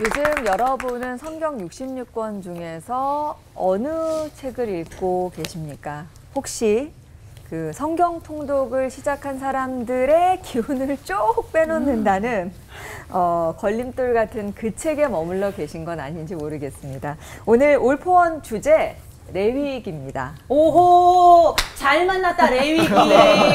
요즘 여러분은 성경 66권 중에서 어느 책을 읽고 계십니까? 혹시 그 성경 통독을 시작한 사람들의 기운을 쭉 빼놓는다는 걸림돌 같은 그 책에 머물러 계신 건 아닌지 모르겠습니다. 오늘 올포원 주제 레위기입니다. 오호, 잘 만났다 레위기.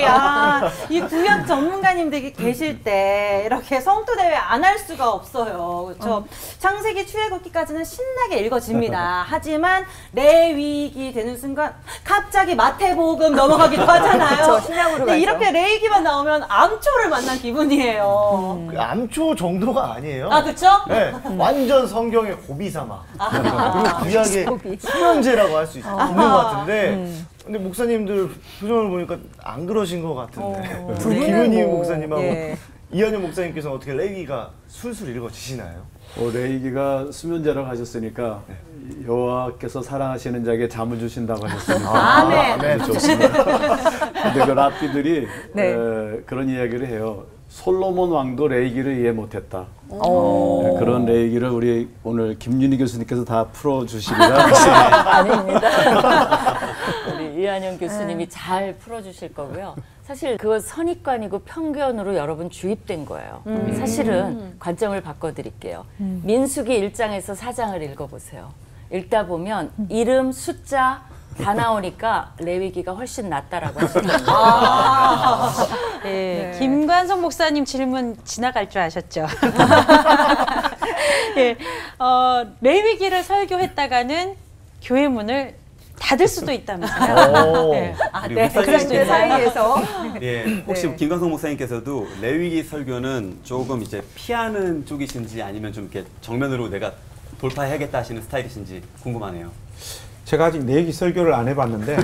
아, 이 구약 전문가님들이 계실 때 이렇게 성도 대회 안 할 수가 없어요. 그렇죠? 창세기 출애굽기까지는 신나게 읽어집니다. 하지만 레위기 되는 순간 갑자기 마태복음 넘어가기도 하잖아요. 그렇죠, 신약으로 가죠. 이렇게 레위기만 나오면 암초를 만난 기분이에요. 그 암초 정도가 아니에요. 아, 그렇죠? 네, 완전 성경의 고비사막. 그리고 구약의 수면제라고 할 수 있는 것 같은데, 근데 목사님들 표정을 보니까 안 그러신 것 같은데. 두 우리 분은 김은희 뭐, 목사님하고 예. 이한영 목사님께서는 어떻게 레위기가 술술 읽어지시나요? 레위기가 수면제라고 하셨으니까 여호와께서 사랑하시는 자에게 잠을 주신다고 하셨으니까 아멘. 네. 좋습니다. 근데 그 랍비들이 네. 그런 이야기를 해요. 솔로몬 왕도 레위기를 이해 못했다. 그런 레위기를 우리 오늘 김윤희 교수님께서 다 풀어주시리라. 아닙니다. 우리 이한영 교수님이 잘 풀어주실 거고요. 사실 그거 선입관이고 편견으로 여러분 주입된 거예요. 사실은 관점을 바꿔드릴게요. 민수기 1장에서 4장을 읽어보세요. 읽다 보면 이름, 숫자 다 나오니까 레위기가 훨씬 낫다라고 하시더라고요. 네. 김관성 목사님 질문 지나갈 줄 아셨죠? 예, 레위기를 설교했다가는 교회 문을 닫을 수도 있다면서요. 네. 우리 네, 그런데 사이에서 예, 혹시 네. 김광석 목사님께서도 레위기 설교는 조금 이제 피하는 쪽이신지 아니면 좀 이렇게 정면으로 내가 돌파해야겠다 하시는 스타일이신지 궁금하네요. 제가 아직 레위기 설교를 안 해봤는데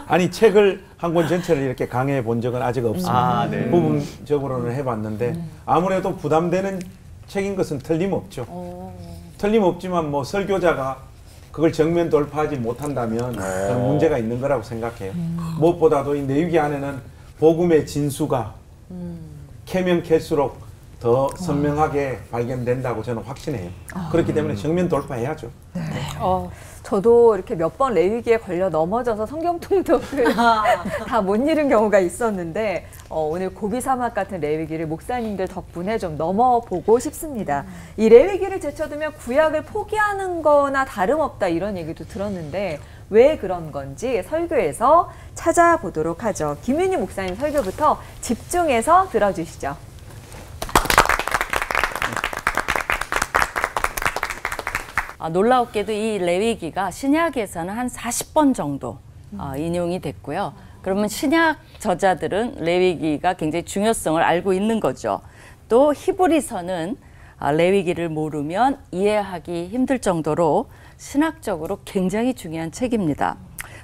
아니 책을 한 권 전체를 이렇게 강해해 본 적은 아직 없습니다. 네. 부분적으로는 해봤는데 아무래도 부담되는 책인 것은 틀림없죠. 틀림없지만 뭐 설교자가 그걸 정면 돌파하지 못한다면 저는 문제가 있는 거라고 생각해요. 무엇보다도 이 레위기 안에는 복음의 진수가 캐면 캘수록 더 선명하게 발견된다고 저는 확신해요. 그렇기 때문에 정면 돌파해야죠. 저도 이렇게 몇 번 레위기에 걸려 넘어져서 성경 통독을 다 못 잃은 경우가 있었는데 오늘 고비사막 같은 레위기를 목사님들 덕분에 좀 넘어보고 싶습니다. 이 레위기를 제쳐두면 구약을 포기하는 거나 다름없다 이런 얘기도 들었는데 왜 그런 건지 설교에서 찾아보도록 하죠. 김윤희 목사님 설교부터 집중해서 들어주시죠. 놀라웠게도 이 레위기가 신약에서는 한 40번 정도 인용이 됐고요. 그러면 신약 저자들은 레위기가 굉장히 중요성을 알고 있는 거죠. 또 히브리서는 레위기를 모르면 이해하기 힘들 정도로 신학적으로 굉장히 중요한 책입니다.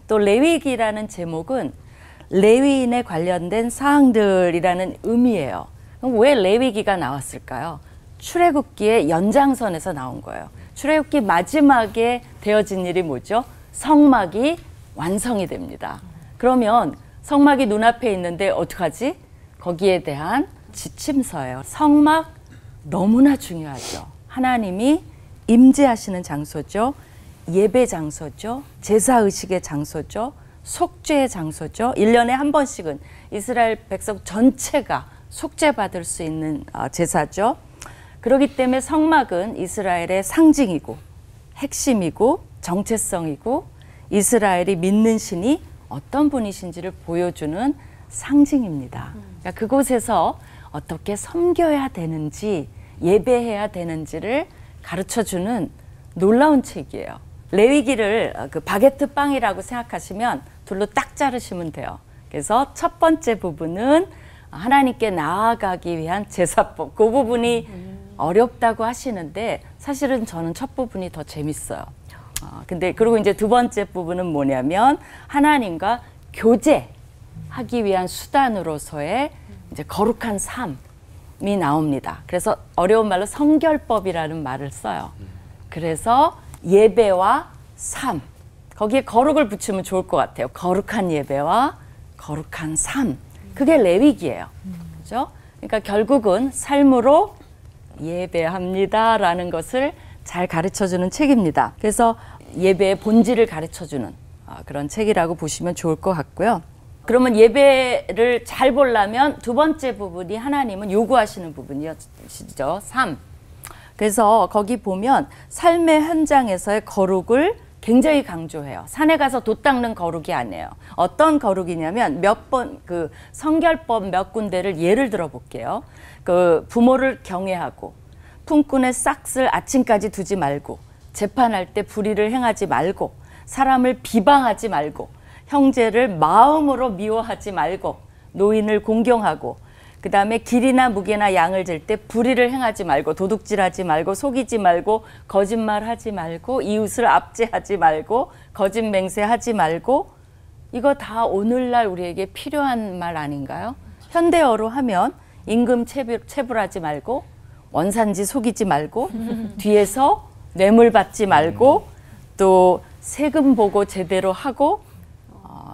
또 레위기라는 제목은 레위인에 관련된 사항들이라는 의미예요. 그럼 왜 레위기가 나왔을까요? 출애굽기의 연장선에서 나온 거예요. 출애굽기 마지막에 되어진 일이 뭐죠? 성막이 완성이 됩니다. 그러면 성막이 눈앞에 있는데 어떡하지? 거기에 대한 지침서예요. 성막 너무나 중요하죠. 하나님이 임재하시는 장소죠. 예배 장소죠. 제사의식의 장소죠. 속죄의 장소죠. 1년에 한 번씩은 이스라엘 백성 전체가 속죄받을 수 있는 제사죠. 그렇기 때문에 성막은 이스라엘의 상징이고 핵심이고 정체성이고 이스라엘이 믿는 신이 어떤 분이신지를 보여주는 상징입니다. 그러니까 그곳에서 어떻게 섬겨야 되는지 예배해야 되는지를 가르쳐주는 놀라운 책이에요. 레위기를 그 바게트 빵이라고 생각하시면 둘로 딱 자르시면 돼요. 그래서 첫 번째 부분은 하나님께 나아가기 위한 제사법. 그 부분이 어렵다고 하시는데 사실은 저는 첫 부분이 더 재밌어요. 근데 그리고 이제 두 번째 부분은 뭐냐면 하나님과 교제하기 위한 수단으로서의 이제 거룩한 삶이 나옵니다. 그래서 어려운 말로 성결법이라는 말을 써요. 그래서 예배와 삶, 거기에 거룩을 붙이면 좋을 것 같아요. 거룩한 예배와 거룩한 삶, 그게 레위기예요. 그죠? 그러니까 결국은 삶으로 예배합니다라는 것을 잘 가르쳐주는 책입니다. 그래서 예배의 본질을 가르쳐주는 그런 책이라고 보시면 좋을 것 같고요. 그러면 예배를 잘 보려면 두 번째 부분이 하나님은 요구하시는 부분이시죠. 삶. 그래서 거기 보면 삶의 현장에서의 거룩을 굉장히 강조해요. 산에 가서 돛 닦는 거룩이 아니에요. 어떤 거룩이냐면 그 성결법 몇 군데를 예를 들어 볼게요. 그 부모를 경외하고 품꾼의 싹을 아침까지 두지 말고 재판할 때 불의를 행하지 말고 사람을 비방하지 말고 형제를 마음으로 미워하지 말고 노인을 공경하고 그 다음에 길이나 무게나 양을 잴 때 불의를 행하지 말고 도둑질하지 말고 속이지 말고 거짓말하지 말고 이웃을 압제하지 말고 거짓 맹세하지 말고 이거 다 오늘날 우리에게 필요한 말 아닌가요? 현대어로 하면 임금 체불하지 말고 원산지 속이지 말고 뒤에서 뇌물 받지 말고 또 세금 보고 제대로 하고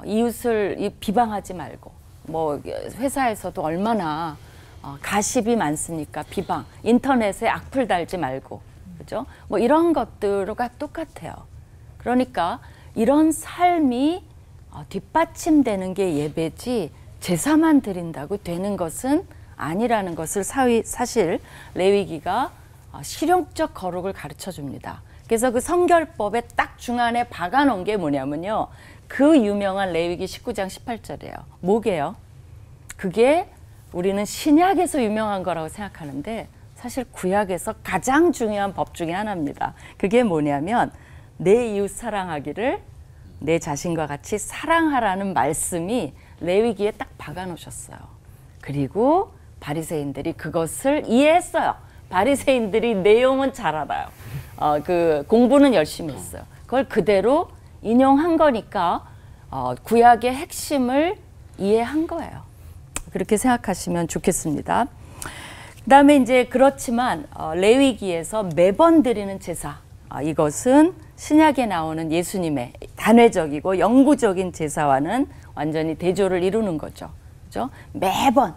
이웃을 비방하지 말고 뭐 회사에서도 얼마나 가십이 많습니까? 비방, 인터넷에 악플 달지 말고, 그죠? 뭐 이런 것들과 똑같아요. 그러니까 이런 삶이 뒷받침되는 게 예배지 제사만 드린다고 되는 것은 아니라는 것을 사실 레위기가 실용적 거룩을 가르쳐 줍니다. 그래서 그 성결법의 딱 중앙에 박아놓은 게 뭐냐면요. 그 유명한 레위기 19장 18절이에요. 뭐게요? 그게 우리는 신약에서 유명한 거라고 생각하는데 사실 구약에서 가장 중요한 법 중에 하나입니다. 그게 뭐냐면 내 이웃 사랑하기를 내 자신과 같이 사랑하라는 말씀이 레위기에 딱 박아놓으셨어요. 그리고 바리새인들이 그것을 이해했어요. 바리새인들이 내용은 잘 알아요. 그 공부는 열심히 했어요. 그걸 그대로 인용한 거니까 구약의 핵심을 이해한 거예요. 그렇게 생각하시면 좋겠습니다. 그다음에 이제 그렇지만 레위기에서 매번 드리는 제사 이것은 신약에 나오는 예수님의 단회적이고 영구적인 제사와는 완전히 대조를 이루는 거죠. 그죠? 매번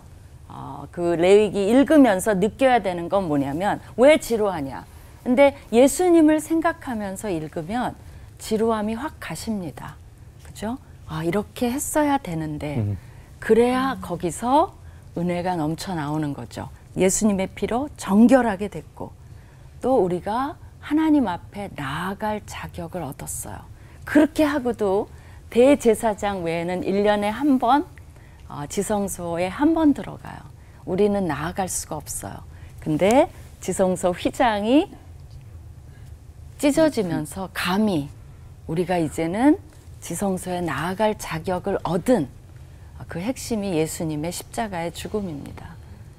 그 레위기 읽으면서 느껴야 되는 건 뭐냐면 왜 지루하냐? 근데 예수님을 생각하면서 읽으면 지루함이 확 가십니다. 그죠? 이렇게 했어야 되는데 그래야 거기서 은혜가 넘쳐 나오는 거죠. 예수님의 피로 정결하게 됐고 또 우리가 하나님 앞에 나아갈 자격을 얻었어요. 그렇게 하고도 대제사장 외에는 1년에 한 번 지성소에 한 번 들어가요. 우리는 나아갈 수가 없어요. 근데 지성소 휘장이 찢어지면서 감히 우리가 이제는 지성소에 나아갈 자격을 얻은 그 핵심이 예수님의 십자가의 죽음입니다.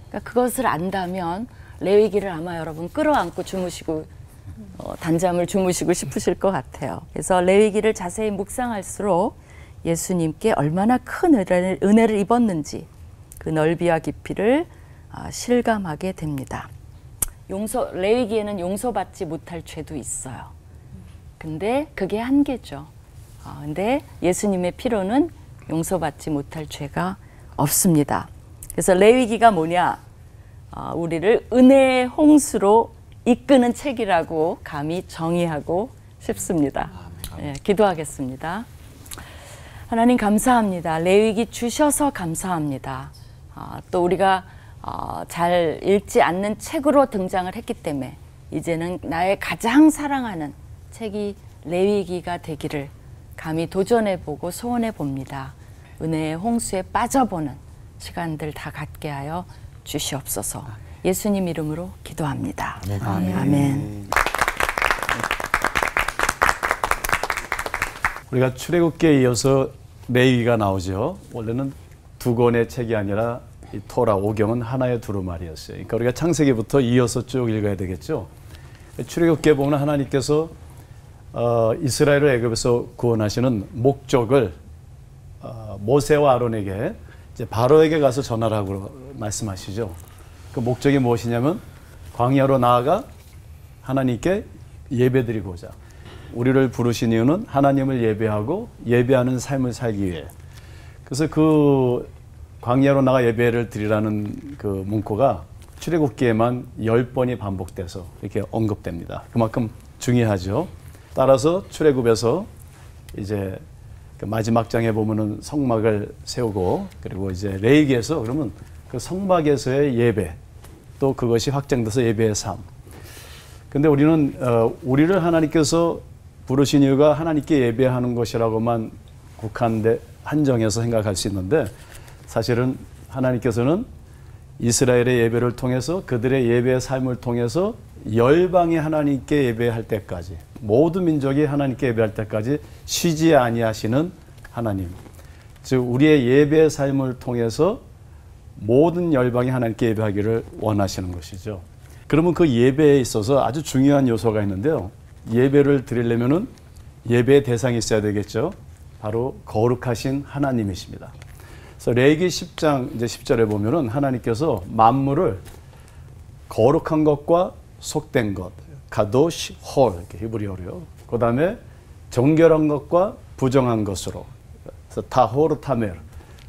그러니까 그것을 안다면 레위기를 아마 여러분 끌어안고 주무시고 단잠을 주무시고 싶으실 것 같아요. 그래서 레위기를 자세히 묵상할수록 예수님께 얼마나 큰 은혜를 입었는지 그 넓이와 깊이를 실감하게 됩니다. 레위기에는 용서받지 못할 죄도 있어요. 근데 그게 한계죠. 근데 예수님의 피로는 용서받지 못할 죄가 없습니다. 그래서 레위기가 뭐냐? 우리를 은혜의 홍수로 이끄는 책이라고 감히 정의하고 싶습니다. 기도하겠습니다. 하나님 감사합니다. 레위기 주셔서 감사합니다. 또 우리가 잘 읽지 않는 책으로 등장을 했기 때문에 이제는 나의 가장 사랑하는 책이 레위기가 되기를 감히 도전해보고 소원해봅니다. 은혜의 홍수에 빠져보는 시간들 다 갖게 하여 주시옵소서. 예수님 이름으로 기도합니다. 아멘. 아멘. 우리가 출애굽기에 이어서 레위기가 나오죠. 원래는 두 권의 책이 아니라 이 토라 오경은 하나의 두루마리였어요. 그러니까 우리가 창세기부터 이어서 쭉 읽어야 되겠죠. 출애굽기에 보면 하나님께서 이스라엘을 애굽에서 구원하시는 목적을 모세와 아론에게 이제 바로에게 가서 전하라고 말씀하시죠. 그 목적이 무엇이냐면 광야로 나아가 하나님께 예배드리고자 우리를 부르신 이유는 하나님을 예배하고 예배하는 삶을 살기 위해. 그래서 그 광야로 나가 예배를 드리라는 그 문구가 출애굽기에만 10번이 반복돼서 이렇게 언급됩니다. 그만큼 중요하죠. 따라서 출애굽에서 이제 그 마지막 장에 보면은 성막을 세우고 그리고 이제 레위기에서 그러면 그 성막에서의 예배 또 그것이 확장돼서 예배의 삶. 근데 우리는 우리를 하나님께서 부르신 이유가 하나님께 예배하는 것이라고만 한정해서 생각할 수 있는데 사실은 하나님께서는 이스라엘의 예배를 통해서 그들의 예배의 삶을 통해서 열방이 하나님께 예배할 때까지 모든 민족이 하나님께 예배할 때까지 쉬지 아니하시는 하나님, 즉 우리의 예배의 삶을 통해서 모든 열방이 하나님께 예배하기를 원하시는 것이죠. 그러면 그 예배에 있어서 아주 중요한 요소가 있는데요. 예배를 드리려면은 예배의 대상이 있어야 되겠죠. 바로 거룩하신 하나님이십니다. 그래서 레위기 10장 이제 10절에 보면은 하나님께서 만물을 거룩한 것과 속된 것, 가도시 홀 이렇게 히브리어로요. 그다음에 정결한 것과 부정한 것으로, 그래서 타호르 타멜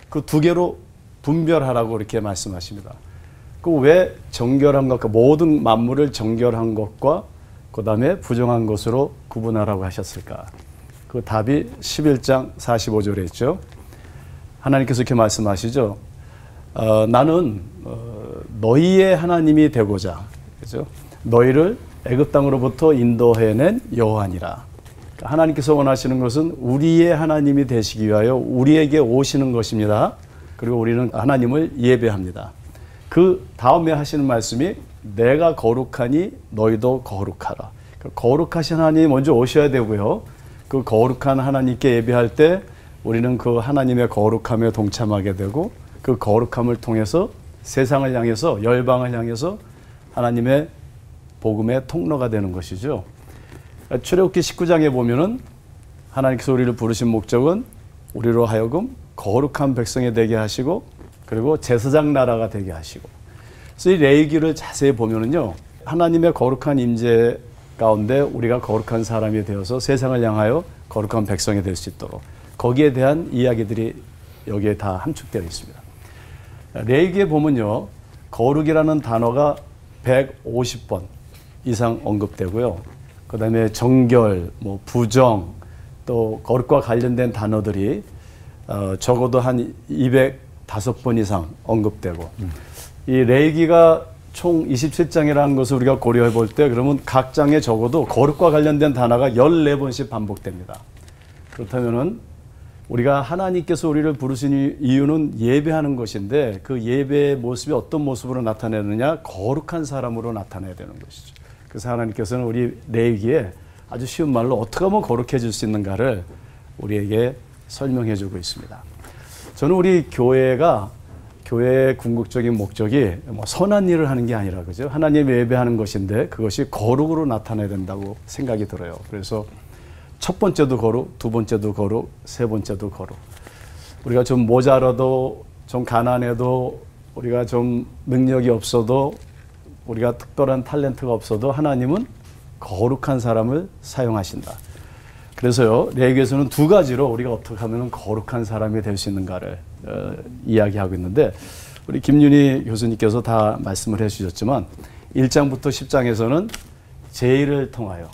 그 두 개로 분별하라고 이렇게 말씀하십니다. 그 왜 정결한 것과 모든 만물을 정결한 것과 그다음에 부정한 것으로 구분하라고 하셨을까? 그 답이 11장 45절에 있죠. 하나님께서 이렇게 말씀하시죠. 나는 너희의 하나님이 되고자, 그죠? 너희를 애굽 땅으로부터 인도해낸 여호와니라. 그러니까 하나님께서 원하시는 것은 우리의 하나님이 되시기 위하여 우리에게 오시는 것입니다. 그리고 우리는 하나님을 예배합니다. 그 다음에 하시는 말씀이 내가 거룩하니 너희도 거룩하라. 그러니까 거룩하신 하나님이 먼저 오셔야 되고요. 그 거룩한 하나님께 예배할 때 우리는 그 하나님의 거룩함에 동참하게 되고 그 거룩함을 통해서 세상을 향해서 열방을 향해서 하나님의 복음의 통로가 되는 것이죠. 출애굽기 19장에 보면은 하나님께서 우리를 부르신 목적은 우리로 하여금 거룩한 백성이 되게 하시고 그리고 제사장 나라가 되게 하시고. 그래서 이 레위기를 자세히 보면은요. 하나님의 거룩한 임재 가운데 우리가 거룩한 사람이 되어서 세상을 향하여 거룩한 백성이 될 수 있도록 거기에 대한 이야기들이 여기에 다 함축되어 있습니다. 레위기에 보면요. 거룩이라는 단어가 150번 이상 언급되고요. 그 다음에 정결, 뭐 부정, 또 거룩과 관련된 단어들이 적어도 한 205번 이상 언급되고 이 레위기가 총 27장이라는 것을 우리가 고려해 볼 때 그러면 각 장에 적어도 거룩과 관련된 단어가 14번씩 반복됩니다. 그렇다면은 우리가 하나님께서 우리를 부르신 이유는 예배하는 것인데 그 예배의 모습이 어떤 모습으로 나타내느냐? 거룩한 사람으로 나타내야 되는 것이죠. 그래서 하나님께서는 우리 레위기에 아주 쉬운 말로 어떻게 하면 거룩해질 수 있는가를 우리에게 설명해 주고 있습니다. 저는 우리 교회가 교회의 궁극적인 목적이 뭐 선한 일을 하는 게 아니라 그죠? 하나님 예배하는 것인데 그것이 거룩으로 나타나야 된다고 생각이 들어요. 그래서 첫 번째도 거룩, 두 번째도 거룩, 세 번째도 거룩. 우리가 좀 모자라도 좀 가난해도 우리가 좀 능력이 없어도 우리가 특별한 탤런트가 없어도 하나님은 거룩한 사람을 사용하신다. 그래서요, 레위기에서는 두 가지로 우리가 어떻게 하면 거룩한 사람이 될 수 있는가를 이야기하고 있는데 우리 김윤희 교수님께서 다 말씀을 해주셨지만 1장부터 10장에서는 제의를 통하여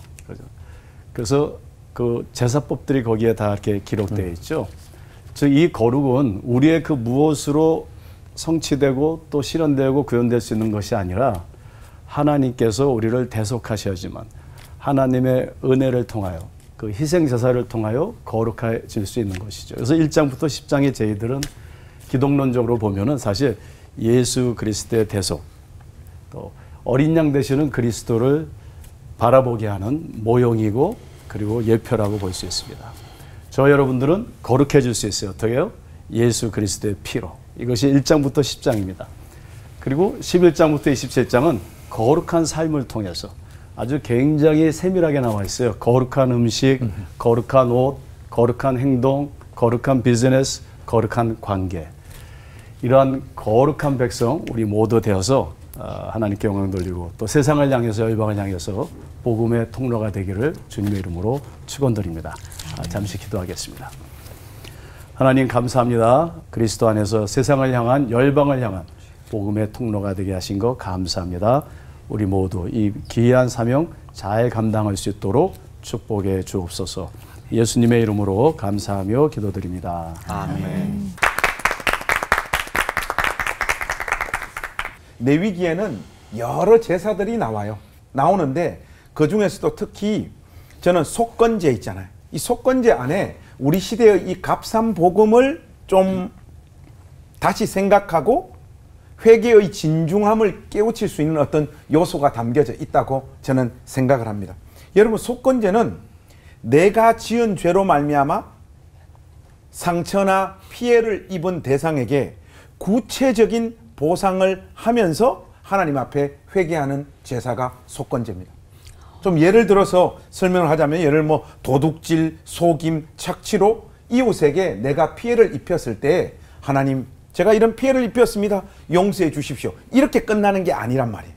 그래서 그 제사법들이 거기에 다 이렇게 기록되어 있죠. 즉 이 거룩은 우리의 그 무엇으로 성취되고 또 실현되고 구현될 수 있는 것이 아니라 하나님께서 우리를 대속하셔야지만 하나님의 은혜를 통하여 그 희생제사를 통하여 거룩해질 수 있는 것이죠. 그래서 1장부터 10장의 제의들은 기독론적으로 보면은 사실 예수 그리스도의 대속, 또 어린 양 되시는 그리스도를 바라보게 하는 모형이고 그리고 예표라고 볼 수 있습니다. 저 여러분들은 거룩해질 수 있어요. 어떻게요? 예수 그리스도의 피로. 이것이 1장부터 10장입니다. 그리고 11장부터 27장은 거룩한 삶을 통해서 아주 굉장히 세밀하게 나와 있어요. 거룩한 음식, 거룩한 옷, 거룩한 행동, 거룩한 비즈니스, 거룩한 관계. 이러한 거룩한 백성 우리 모두 되어서 하나님께 영광 돌리고 또 세상을 향해서 열방을 향해서 복음의 통로가 되기를 주님의 이름으로 축원드립니다. 잠시 기도하겠습니다. 하나님 감사합니다. 그리스도 안에서 세상을 향한 열방을 향한 복음의 통로가 되게 하신 거 감사합니다. 우리 모두 이 귀한 사명 잘 감당할 수 있도록 축복해 주옵소서. 예수님의 이름으로 감사하며 기도드립니다. 아멘. 레위기에는 여러 제사들이 나오는데 그 중에서도 특히 저는 속건제 있잖아요. 이 속건제 안에 우리 시대의 이 값싼 복음을 좀 다시 생각하고 회개의 진중함을 깨우칠 수 있는 어떤 요소가 담겨져 있다고 저는 생각을 합니다. 여러분, 속건제는 내가 지은 죄로 말미암아 상처나 피해를 입은 대상에게 구체적인 보상을 하면서 하나님 앞에 회개하는 제사가 속건제입니다. 좀 예를 들어서 설명을 하자면, 예를 뭐 도둑질, 속임, 착취로 이웃에게 내가 피해를 입혔을 때 하나님, 제가 이런 피해를 입혔습니다. 용서해 주십시오. 이렇게 끝나는 게 아니란 말이에요.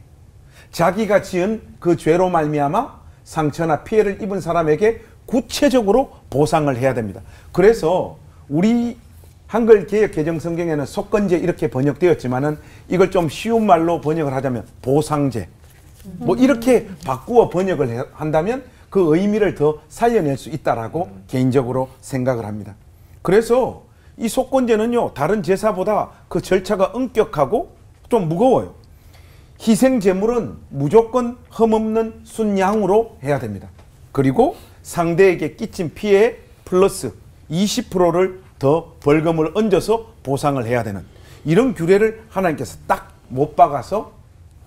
자기가 지은 그 죄로 말미암아 상처나 피해를 입은 사람에게 구체적으로 보상을 해야 됩니다. 그래서 우리 한글 개역 개정 성경에는 속건제 이렇게 번역되었지만은 이걸 좀 쉬운 말로 번역을 하자면 보상제, 뭐 이렇게 바꾸어 번역을 한다면 그 의미를 더 살려낼 수 있다라고 개인적으로 생각을 합니다. 그래서 이 속건제는요, 다른 제사보다 그 절차가 엄격하고 좀 무거워요. 희생 제물은 무조건 흠없는 순양으로 해야 됩니다. 그리고 상대에게 끼친 피해 플러스 20%를 더 벌금을 얹어서 보상을 해야 되는 이런 규례를 하나님께서 딱 못 박아서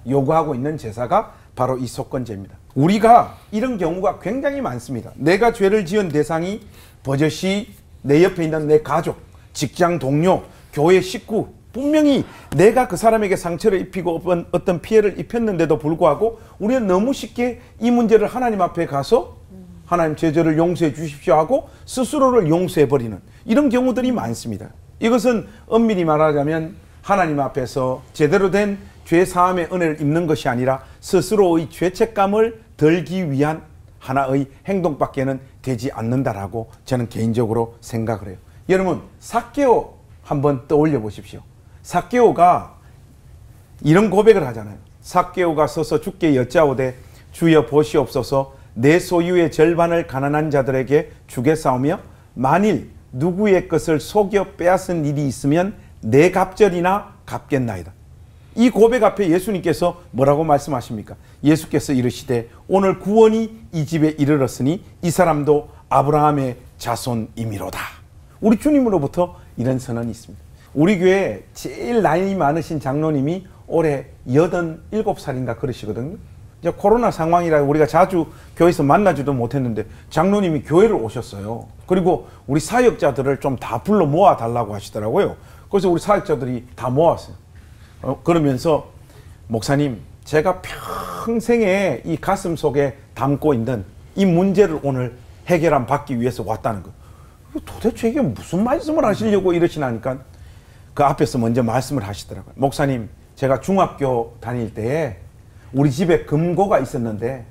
요구하고 있는 제사가 바로 이 속건제입니다. 우리가 이런 경우가 굉장히 많습니다. 내가 죄를 지은 대상이 버젓이 내 옆에 있는 내 가족, 직장 동료, 교회 식구, 분명히 내가 그 사람에게 상처를 입히고 어떤 피해를 입혔는데도 불구하고 우리는 너무 쉽게 이 문제를 하나님 앞에 가서 하나님, 제 죄를 용서해 주십시오 하고 스스로를 용서해버리는 이런 경우들이 많습니다. 이것은 엄밀히 말하자면 하나님 앞에서 제대로 된 죄 사함의 은혜를 입는 것이 아니라 스스로의 죄책감을 덜기 위한 하나의 행동밖에는 되지 않는다라고 저는 개인적으로 생각을 해요. 여러분, 삭개오 한번 떠올려 보십시오. 삭개오가 이런 고백을 하잖아요. 삭개오가 서서 주께 여짜오되 주여 보시옵소서, 내 소유의 절반을 가난한 자들에게 주겠사오며 만일 누구의 것을 속여 빼앗은 일이 있으면 내 갑절이나 갚겠나이다. 이 고백 앞에 예수님께서 뭐라고 말씀하십니까? 예수께서 이르시되 오늘 구원이 이 집에 이르렀으니 이 사람도 아브라함의 자손이미로다. 우리 주님으로부터 이런 선언이 있습니다. 우리 교회 제일 나이 많으신 장로님이 올해 87살인가 그러시거든요. 이제 코로나 상황이라 우리가 자주 교회에서 만나지도 못했는데 장로님이 교회를 오셨어요. 그리고 우리 사역자들을 좀 다 불러 모아 달라고 하시더라고요. 그래서 우리 사역자들이 다 모았어요. 그러면서 목사님, 제가 평생에 이 가슴 속에 담고 있는 이 문제를 오늘 해결함 받기 위해서 왔다는 거. 도대체 이게 무슨 말씀을 하시려고 이러시나니까 그 앞에서 먼저 말씀을 하시더라고요. 목사님, 제가 중학교 다닐 때에 우리 집에 금고가 있었는데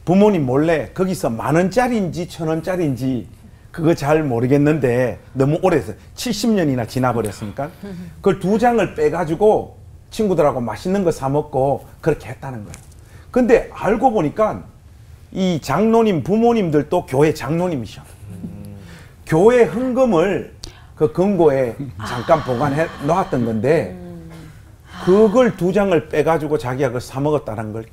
부모님 몰래 거기서 10,000원짜리인지 1,000원짜리인지 그거 잘 모르겠는데 너무 오래돼서 70년이나 지나버렸으니까 그걸 2장을 빼가지고 친구들하고 맛있는 거 사 먹고 그렇게 했다는 거예요. 근데 알고 보니까 이 장로님 부모님들도 교회 장로님이셔. 교회 헌금을 그 금고에 잠깐 보관해 놓았던 건데 그걸 2장을 빼가지고 자기가 그걸 사 먹었다는 걸.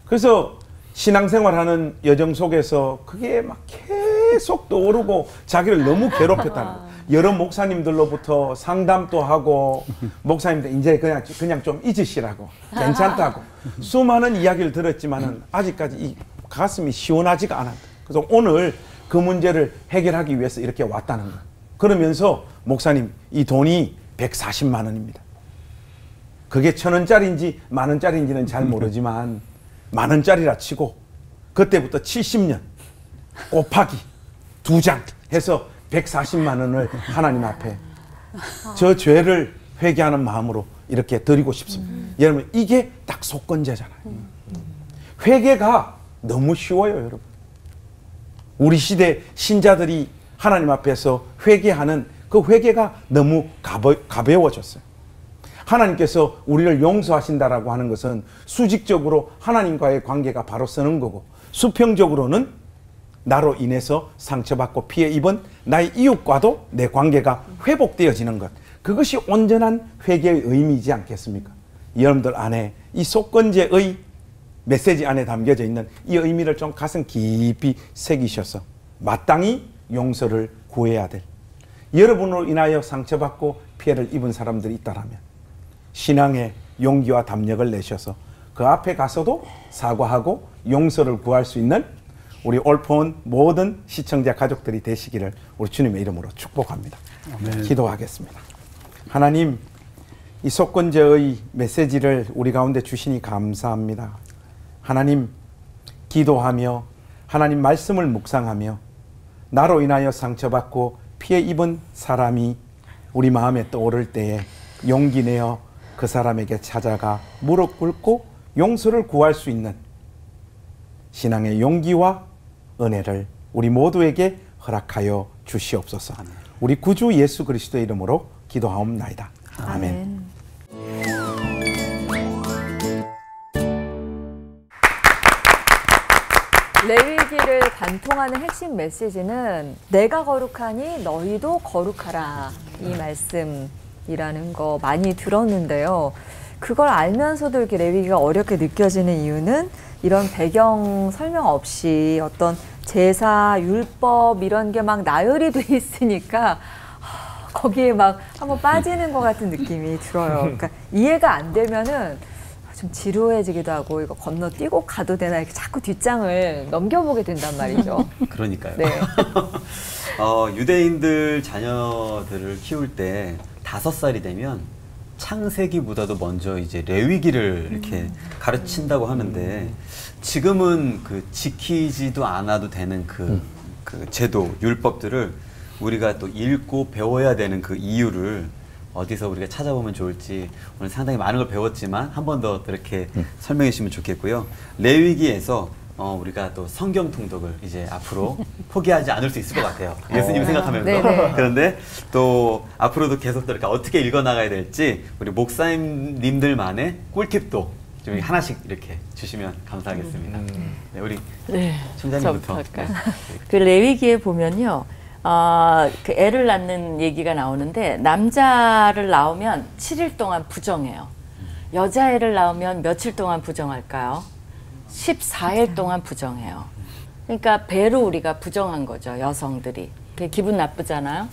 그래서 신앙생활하는 여정 속에서 그게 막 계속 떠오르고 자기를 너무 괴롭혔다는 거예요. 여러 목사님들로부터 상담도 하고 목사님들 이제 그냥 좀 잊으시라고 괜찮다고 수많은 이야기를 들었지만은 아직까지 이 가슴이 시원하지가 않았다. 그래서 오늘 그 문제를 해결하기 위해서 이렇게 왔다는 거예요. 그러면서 목사님, 이 돈이 140만 원입니다. 그게 1,000원짜리인지 10,000원짜리인지는 잘 모르지만 10,000원짜리라 치고 그때부터 70년 곱하기 2장 해서 140만 원을 하나님 앞에 저 죄를 회개하는 마음으로 이렇게 드리고 싶습니다. 여러분, 이게 딱 속건제잖아요. 회개가 너무 쉬워요, 여러분. 우리 시대 신자들이 하나님 앞에서 회개하는 그 회개가 너무 가벼워졌어요. 하나님께서 우리를 용서하신다라고 하는 것은 수직적으로 하나님과의 관계가 바로 서는 거고, 수평적으로는 나로 인해서 상처받고 피해 입은 나의 이웃과도 내 관계가 회복되어지는 것, 그것이 온전한 회개의 의미이지 않겠습니까? 여러분들 안에 이 속건제의 메시지 안에 담겨져 있는 이 의미를 좀 가슴 깊이 새기셔서 마땅히 용서를 구해야 될, 여러분으로 인하여 상처받고 피해를 입은 사람들이 있다라면 신앙의 용기와 담력을 내셔서 그 앞에 가서도 사과하고 용서를 구할 수 있는 우리 올포원 모든 시청자 가족들이 되시기를 우리 주님의 이름으로 축복합니다. 기도하겠습니다. 하나님, 이 속건제의 메시지를 우리 가운데 주시니 감사합니다. 하나님, 기도하며 하나님 말씀을 묵상하며 나로 인하여 상처받고 피해 입은 사람이 우리 마음에 떠오를 때에 용기 내어 그 사람에게 찾아가 무릎 꿇고 용서를 구할 수 있는 신앙의 용기와 은혜를 우리 모두에게 허락하여 주시옵소서. 우리 구주 예수 그리스도의 이름으로 기도하옵나이다. 아멘. 레위기를 관통하는 핵심 메시지는 내가 거룩하니 너희도 거룩하라, 이 말씀이라는 거 많이 들었는데요. 그걸 알면서도 이렇게 레위기가 어렵게 느껴지는 이유는 이런 배경 설명 없이 어떤 제사, 율법 이런 게 막 나열이 돼 있으니까 거기에 막 한번 빠지는 것 같은 느낌이 들어요. 그러니까 이해가 안 되면은 좀 지루해지기도 하고 이거 건너뛰고 가도 되나 이렇게 자꾸 뒷장을 넘겨보게 된단 말이죠. 그러니까요. 네. 유대인들 자녀들을 키울 때 5살이 되면 창세기보다도 먼저 이제 레위기를 이렇게 가르친다고 하는데, 지금은 그 지키지도 않아도 되는 그 제도, 율법들을 우리가 또 읽고 배워야 되는 그 이유를 어디서 우리가 찾아보면 좋을지 오늘 상당히 많은 걸 배웠지만 한 번 더 이렇게 설명해 주시면 좋겠고요. 레위기에서 우리가 또 성경 통독을 이제 앞으로 포기하지 않을 수 있을 것 같아요. 예수님 생각하면서. 네네. 그런데 또 앞으로도 계속 또 이렇게 어떻게 읽어나가야 될지 우리 목사님들만의 꿀팁도 좀 하나씩 이렇게 주시면 감사하겠습니다. 네, 우리 총장님부터. 네. 그 레위기에 보면요. 그 애를 낳는 얘기가 나오는데, 남자를 낳으면 7일 동안 부정해요. 여자애를 낳으면 며칠 동안 부정할까요? 14일 동안 부정해요. 그러니까 배로 우리가 부정한 거죠, 여성들이. 그게 기분 나쁘잖아요.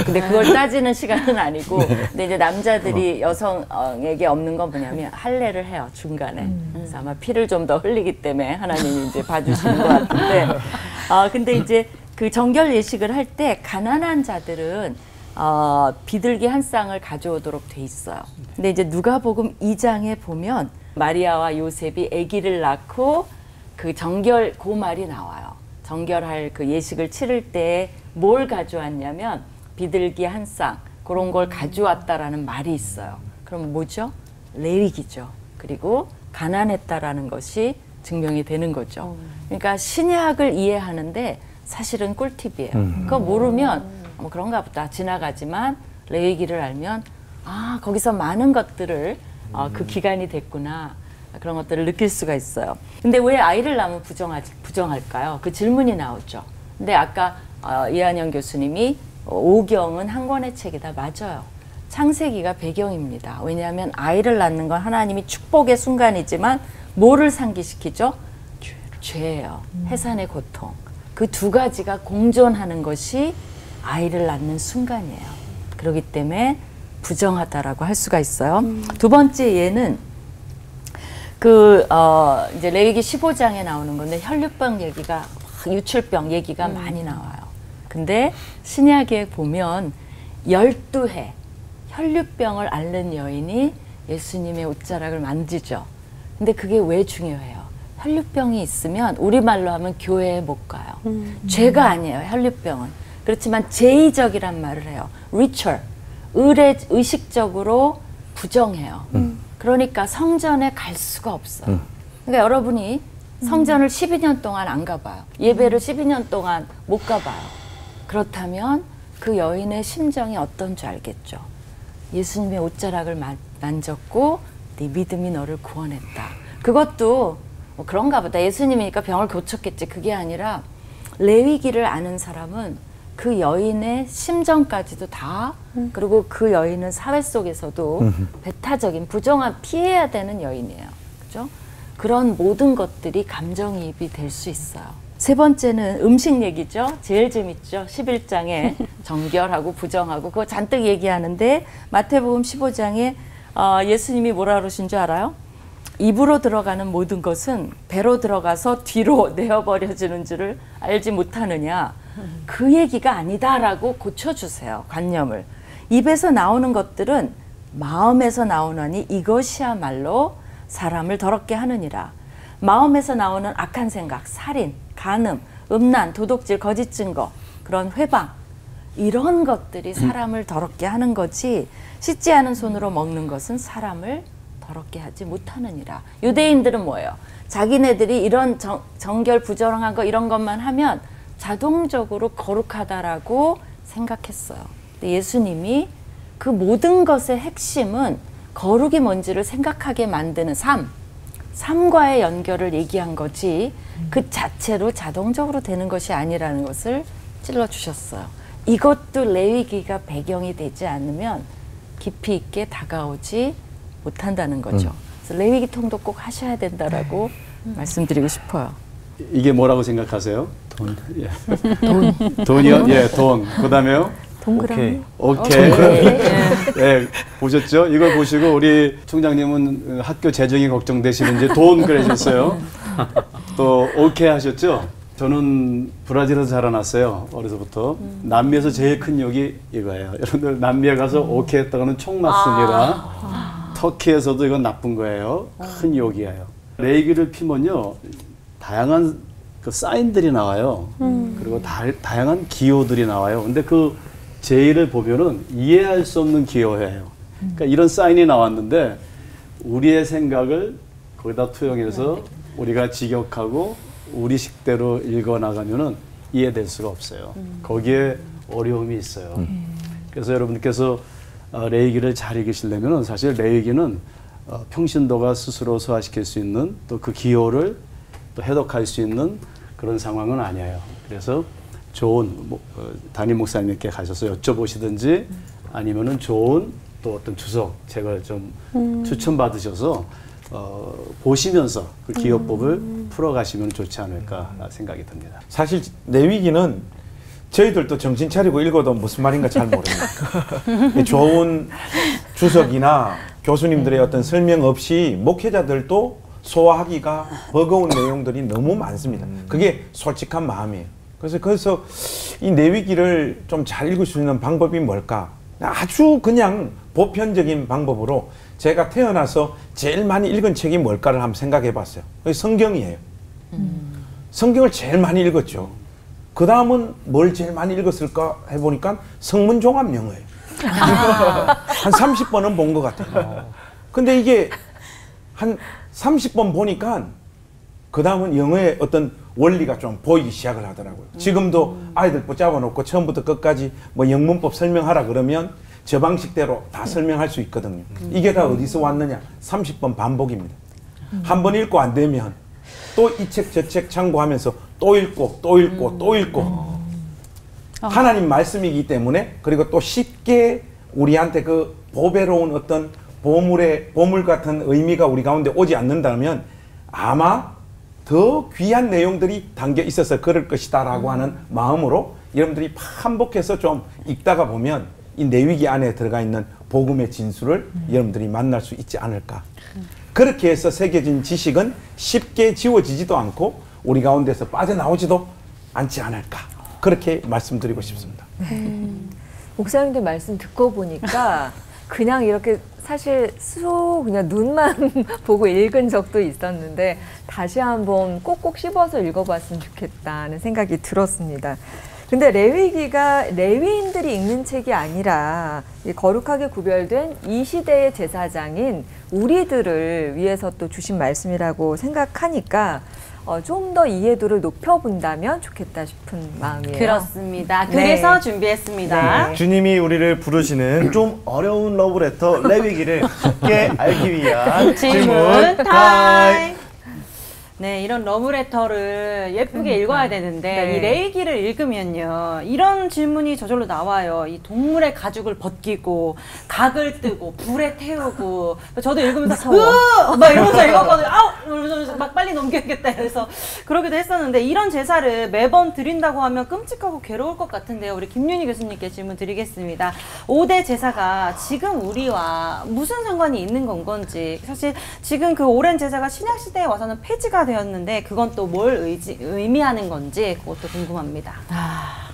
근데 그걸 따지는 시간은 아니고, 근데 이제 남자들이 여성에게 없는 건 뭐냐면 할례를 해요, 중간에. 그래서 아마 피를 좀 더 흘리기 때문에 하나님이 이제 봐주시는 것 같은데, 근데 이제 그 정결 예식을 할 때 가난한 자들은 비둘기 한 쌍을 가져오도록 돼 있어요. 근데 이제 누가복음 2장에 보면 마리아와 요셉이 아기를 낳고 그 정결 그 말이 나와요. 정결할 그 예식을 치를 때 뭘 가져왔냐면 비둘기 한 쌍, 그런 걸 가져왔다라는 말이 있어요. 그럼 뭐죠? 레위기죠. 그리고 가난했다라는 것이 증명이 되는 거죠. 그러니까 신약을 이해하는데 사실은 꿀팁이에요. 그거 모르면 뭐 그런가 보다 지나가지만 레위기를 알면 거기서 많은 것들을 그 기간이 됐구나, 그런 것들을 느낄 수가 있어요. 근데 왜 아이를 낳으면 부정할까요? 그 질문이 나오죠. 근데 아까 이한영 교수님이 오경은 한 권의 책이다. 맞아요. 창세기가 배경입니다. 왜냐하면 아이를 낳는 건 하나님이 축복의 순간이지만 뭐를 상기시키죠? 죄예요. 해산의 고통. 그 두 가지가 공존하는 것이 아이를 낳는 순간이에요. 그렇기 때문에 부정하다라고 할 수가 있어요. 두 번째 예는 이제 레위기 15장에 나오는 건데, 혈류병 얘기가, 유출병 얘기가 많이 나와요. 근데 신약에 보면 12해 혈류병을 앓는 여인이 예수님의 옷자락을 만지죠. 근데 그게 왜 중요해요? 혈류병이 있으면 우리말로 하면 교회에 못 가요. 죄가 아니에요, 혈류병은. 그렇지만 제의적이란 말을 해요. 리추얼, 의식적으로 부정해요. 그러니까 성전에 갈 수가 없어요. 그러니까 여러분이 성전을 12년 동안 안 가봐요. 예배를 12년 동안 못 가봐요. 그렇다면 그 여인의 심정이 어떤지 알겠죠. 예수님의 옷자락을 만졌고 네 믿음이 너를 구원했다. 그것도 뭐 그런가 보다. 예수님이니까 병을 고쳤겠지. 그게 아니라 레위기를 아는 사람은 그 여인의 심정까지도 다 그리고 그 여인은 사회 속에서도 배타적인 부정한 피해야 되는 여인이에요. 그죠? 그런 모든 것들이 감정이입이 될 수 있어요. 세 번째는 음식 얘기죠. 제일 재밌죠. 11장에 정결하고 부정하고 그거 잔뜩 얘기하는데 마태복음 15장에 예수님이 뭐라 그러신 줄 알아요? 입으로 들어가는 모든 것은 배로 들어가서 뒤로 내어버려지는 줄을 알지 못하느냐. 그 얘기가 아니다라고 고쳐주세요. 관념을. 입에서 나오는 것들은 마음에서 나오나니 이것이야말로 사람을 더럽게 하느니라. 마음에서 나오는 악한 생각, 살인, 간음, 음란, 도둑질, 거짓 증거, 그런 회방 이런 것들이 사람을 더럽게 하는 거지 씻지 않은 손으로 먹는 것은 사람을 더럽게 하지 못하느니라. 유대인들은 뭐예요? 자기네들이 이런 정결 부정한 거 이런 것만 하면 자동적으로 거룩하다라고 생각했어요. 근데 예수님이 그 모든 것의 핵심은 거룩이 뭔지를 생각하게 만드는 삶과의 연결을 얘기한 거지 그 자체로 자동적으로 되는 것이 아니라는 것을 찔러주셨어요. 이것도 레위기가 배경이 되지 않으면 깊이 있게 다가오지 못한다는 거죠. 그래서 레위기 통도 꼭 하셔야 된다라고 말씀드리고 싶어요. 이게 뭐라고 생각하세요? 돈. 예. 돈이요? 예, 돈. 그다음에요? 동그라미. 오케이. 예, 보셨죠? 이걸 보시고 우리 총장님은 학교 재정이 걱정되시는지 돈 그러셨어요. 또 오케이 하셨죠? 저는 브라질에서 자라났어요. 어려서부터. 남미에서 제일 큰 욕이 이거예요. 여러분들 남미에 가서 오케이 했다가는 총 맞습니다. 터키에서도 이건 나쁜 거예요. 큰 욕이에요. 레위기를 피면요. 다양한 그 사인들이 나와요. 그리고 다양한 기호들이 나와요. 근데 그 제의를 보면은 이해할 수 없는 기호예요. 그러니까 이런 사인이 나왔는데 우리의 생각을 거기다 투영해서 우리가 직역하고 우리 식대로 읽어나가면은 이해될 수가 없어요. 거기에 어려움이 있어요. 그래서 여러분께서 레위기를 잘 읽으시려면은 사실 레위기는 평신도가 스스로 소화시킬 수 있는 또 그 기호를 또 해독할 수 있는 그런 상황은 아니에요. 그래서 좋은 담임 목사님께 가셔서 여쭤보시든지 아니면은 좋은 또 어떤 주석책을 좀 추천받으셔서 보시면서 그 기호법을 풀어가시면 좋지 않을까 생각이 듭니다. 사실 레위기는 저희들도 정신 차리고 읽어도 무슨 말인가 잘 모릅니다. 좋은 주석이나 교수님들의 어떤 설명 없이 목회자들도 소화하기가 버거운 내용들이 너무 많습니다. 그게 솔직한 마음이에요. 그래서 이 레위기를 좀 잘 읽을 수 있는 방법이 뭘까? 아주 그냥 보편적인 방법으로 제가 태어나서 제일 많이 읽은 책이 뭘까를 한번 생각해 봤어요. 성경이에요. 성경을 제일 많이 읽었죠. 그 다음은 뭘 제일 많이 읽었을까 해보니까 성문종합영어예요. 한 30번은 본 것 같아요. 근데 이게 한 30번 보니까 그 다음은 영어의 어떤 원리가 좀 보이기 시작을 하더라고요. 지금도 아이들 붙잡아 놓고 처음부터 끝까지 뭐 영문법 설명하라 그러면 저 방식대로 다 설명할 수 있거든요. 이게 다 어디서 왔느냐? 30번 반복입니다. 한 번 읽고 안 되면 또 이 책 저 책 참고하면서 또 읽고 또 읽고 또 읽고 하나님 말씀이기 때문에 그리고 또 쉽게 우리한테 그 보배로운 어떤 보물 같은 의미가 우리 가운데 오지 않는다면 아마 더 귀한 내용들이 담겨 있어서 그럴 것이다라고 하는 마음으로 여러분들이 반복해서 좀 읽다가 보면 이 레위기 안에 들어가 있는 복음의 진수를 여러분들이 만날 수 있지 않을까. 그렇게 해서 새겨진 지식은 쉽게 지워지지도 않고 우리 가운데서 빠져나오지도 않지 않을까. 그렇게 말씀드리고 싶습니다. 목사님들 말씀 듣고 보니까 그냥 이렇게 사실 그냥 눈만 보고 읽은 적도 있었는데 다시 한번 꼭꼭 씹어서 읽어봤으면 좋겠다는 생각이 들었습니다. 근데 레위기가 레위인들이 읽는 책이 아니라 거룩하게 구별된 이 시대의 제사장인 우리들을 위해서 또 주신 말씀이라고 생각하니까 좀 더 이해도를 높여본다면 좋겠다 싶은 마음이에요. 그렇습니다. 네. 그래서 준비했습니다. 주님이 우리를 부르시는 좀 어려운 러브레터 레위기를 쉽게 알기 위한 질문 타임. 네, 이런 러브레터를 예쁘게 읽어야 되는데 네. 이 레위기를 읽으면요 이런 질문이 저절로 나와요. 이 동물의 가죽을 벗기고 각을 뜨고 불에 태우고 저도 읽으면서 막 이러면서 읽었거든요. 아우 이러면서 막 빨리 넘겨야겠다 그래서 그러기도 했었는데 이런 제사를 매번 드린다고 하면 끔찍하고 괴로울 것 같은데요. 우리 김윤희 교수님께 질문 드리겠습니다. 5대 제사가 지금 우리와 무슨 상관이 있는 건지 사실 지금 그 오랜 제사가 신약 시대에 와서는 폐지가 되었는데 그건 또 뭘 의미하는 건지 그것도 궁금합니다.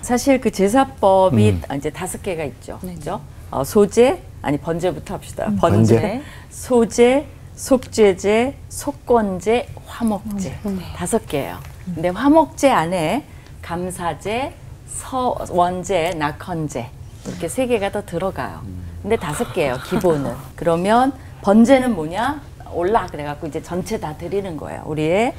사실 그 제사법이 이제 5개가 있죠. 그죠? 소제, 아니 번제부터 합시다. 번제, 소제, 속죄제, 속건제, 화목제. 5개예요. 근데 화목제 안에 감사제, 원제, 낙헌제 이렇게 3개가 더 들어가요. 근데 5개예요. 기본은. 그러면 번제는 뭐냐? 올라 그래갖고 이제 전체 다 드리는 거예요. 우리의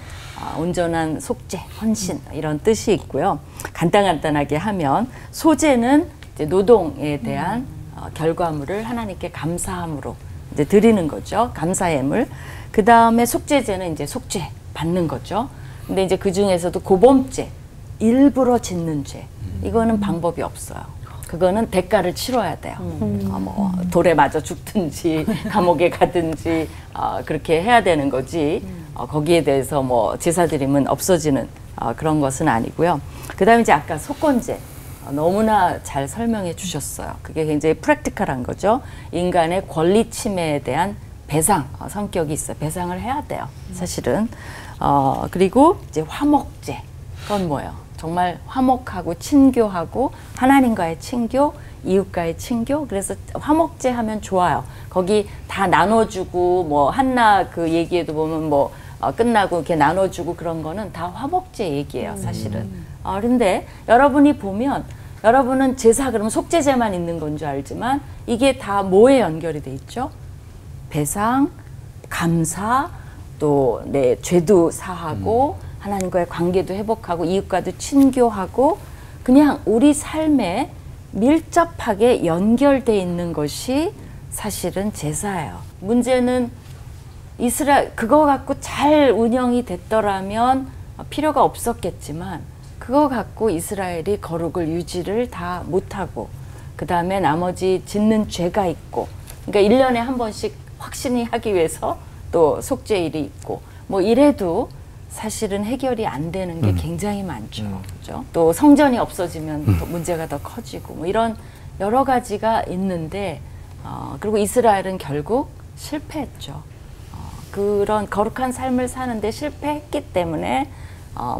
온전한 속죄, 헌신 이런 뜻이 있고요. 간단하게 하면 소제는 이제 노동에 대한 결과물을 하나님께 감사함으로 이제 드리는 거죠. 감사의 예물. 그 다음에 속죄제는 이제 속죄 받는 거죠. 근데 이제 그 중에서도 고범죄, 일부러 짓는 죄, 이거는 방법이 없어요. 그거는 대가를 치러야 돼요. 뭐 돌에 맞아 죽든지 감옥에 가든지 그렇게 해야 되는 거지. 거기에 대해서 뭐 제사 드림은 없어지는 그런 것은 아니고요. 그다음에 이제 아까 속건제 너무나 잘 설명해 주셨어요. 그게 굉장히 프랙티컬한 거죠. 인간의 권리 침해에 대한 배상 성격이 있어요. 배상을 해야 돼요. 사실은. 그리고 이제 화목제. 그건 뭐예요? 정말 화목하고 친교하고 하나님과의 친교, 이웃과의 친교. 그래서 화목제 하면 좋아요. 거기 다 나눠주고 뭐 한나 그 얘기에도 보면 뭐 끝나고 이렇게 나눠주고 그런 거는 다 화목제 얘기예요, 사실은. 그런데 여러분이 보면 여러분은 제사 그러면 속죄제만 있는 건 줄 알지만 이게 다 뭐에 연결이 돼 있죠? 배상, 감사, 또 내 죄도 사하고 하나님과의 관계도 회복하고 이웃과도 친교하고 그냥 우리 삶에 밀접하게 연결돼 있는 것이 사실은 제사예요. 문제는 그거 갖고 잘 운영이 됐더라면 필요가 없었겠지만 그거 갖고 이스라엘이 거룩을 유지를 다 못하고 그 다음에 나머지 짓는 죄가 있고 그러니까 1년에 한 번씩 확신히 하기 위해서 또 속죄일이 있고 뭐 이래도 사실은 해결이 안 되는 게 굉장히 많죠. 그렇죠? 또 성전이 없어지면 또 문제가 더 커지고 뭐 이런 여러 가지가 있는데 그리고 이스라엘은 결국 실패했죠. 그런 거룩한 삶을 사는데 실패했기 때문에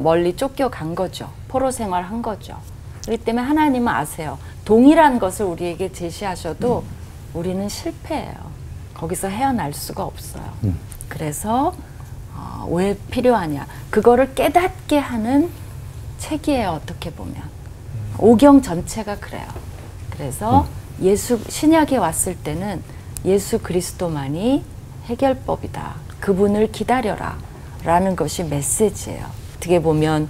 멀리 쫓겨간 거죠. 포로 생활한 거죠. 그렇기 때문에 하나님은 아세요. 동일한 것을 우리에게 제시하셔도 우리는 실패해요. 거기서 헤어날 수가 없어요. 그래서 왜 필요하냐. 그거를 깨닫게 하는 책이에요. 어떻게 보면. 오경 전체가 그래요. 그래서 신약에 왔을 때는 예수 그리스도만이 해결법이다. 그분을 기다려라. 라는 것이 메시지예요. 어떻게 보면